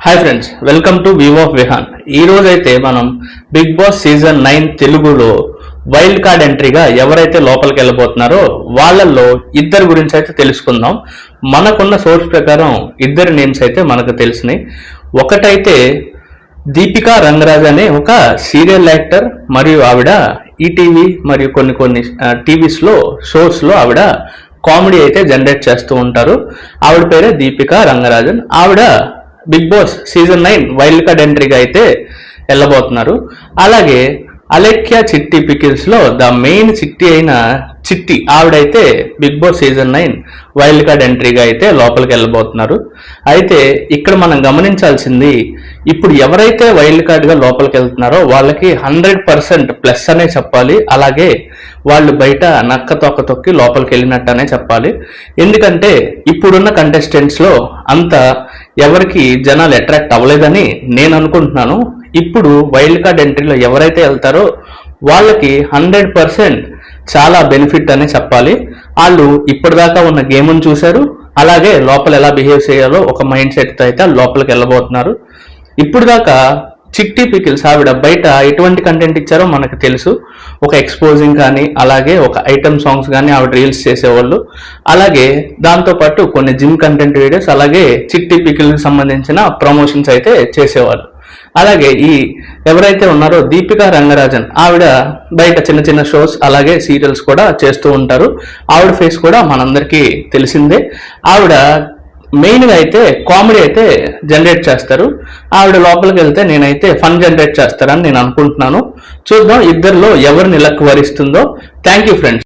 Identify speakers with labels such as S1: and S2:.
S1: Hi friends, welcome to view of Vihan. ఈ రోజు అయితే మనం బిగ్ బాస్ సీజన్ 9 తెలుగులో వైల్డ్ కార్డ్ ఎంట్రీగా ఎవరైతే లోపలికి వెళ్ళబోతున్నారో వాళ్ళల్లో ఇద్దరు గురించి అయితే తెలుసుకుందాం. మనకున్న సోర్స్ ప్రకారం ఇద్దరు నేమ్స్ అయితే మనకు తెలిసినాయి. ఒకటైతే దీపికా రంగరాజ్ అనే ఒక సీరియల్ యాక్టర్, మరియు ఆవిడ ఈటీవీ మరియు కొన్ని టీవీస్లో షోస్లో ఆవిడ కామెడీ అయితే జనరేట్ చేస్తూ ఉంటారు. ఆవిడ పేరే దీపికా రంగరాజన్. ఆవిడ Bigg Boss season 9 wild card ఎంట్రీగా అయితే వెళ్ళబోతున్నారు. అలాగే అలెక్యా చిట్టి పికిల్స్ లో ద మెయిన్ చిట్టి అయిన చిట్టి ఆవిడైతే Bigg Boss season 9 wild card ఎంట్రీగా అయితే లోపలికి వెళ్ళబోతున్నారు. అయితే ఇక్కడ మనం గమనించాల్సింది, ఇప్పుడు ఎవరైతే వైల్డ్ కార్డ్ గా లోపలికి వెళ్తున్నారో వాళ్ళకి 100% ప్లస్ అనే చెప్పాలి. అలాగే వాళ్ళు బయట నక్క తొక్క తొక్కి లోపలికి వెళ్ళినట్టు అనే చెప్పాలి. ఎందుకంటే ఇప్పుడున్న కంటెస్టెంట్స్ లో అంత ఎవరికి జనాలు అట్రాక్ట్ అవ్వలేదని నేను అనుకుంటున్నాను. ఇప్పుడు వైల్డ్ కార్డ్ ఎంట్రీలో ఎవరైతే వెళ్తారో వాళ్ళకి 100% చాలా బెనిఫిట్ అనే చెప్పాలి. వాళ్ళు ఇప్పటిదాకా ఉన్న గేమ్ని చూశారు, అలాగే లోపల ఎలా బిహేవ్ చేయాలో ఒక మైండ్ సెట్ తో అయితే లోపలికి వెళ్ళబోతున్నారు. ఇప్పుడు దాకా చిట్టి పికిల్స్ ఆవిడ బయట ఎటువంటి కంటెంట్ ఇచ్చారో మనకు తెలుసు. ఒక ఎక్స్పోజింగ్ కానీ, అలాగే ఒక ఐటమ్ సాంగ్స్ కానీ ఆవిడ రీల్స్ చేసేవాళ్ళు. అలాగే దాంతోపాటు కొన్ని జిమ్ కంటెంట్ వీడియోస్, అలాగే చిట్టి పికిల్కి సంబంధించిన ప్రమోషన్స్ అయితే చేసేవాళ్ళు. అలాగే ఈ ఎవరైతే ఉన్నారో దీపికా రంగరాజన్, ఆవిడ బయట చిన్న చిన్న షోస్ అలాగే సీరియల్స్ కూడా చేస్తూ ఉంటారు. ఆవిడ ఫేస్ కూడా మనందరికీ తెలిసిందే. ఆవిడ మెయిన్గా అయితే కామెడీ అయితే జనరేట్ చేస్తారు. ఆవిడ లోపలికి వెళ్తే నేనైతే ఫన్ జనరేట్ చేస్తారని నేను అనుకుంటున్నాను. చూద్దాం ఇద్దరిలో ఎవరిని లక్ వరిస్తుందో. Thank you friends.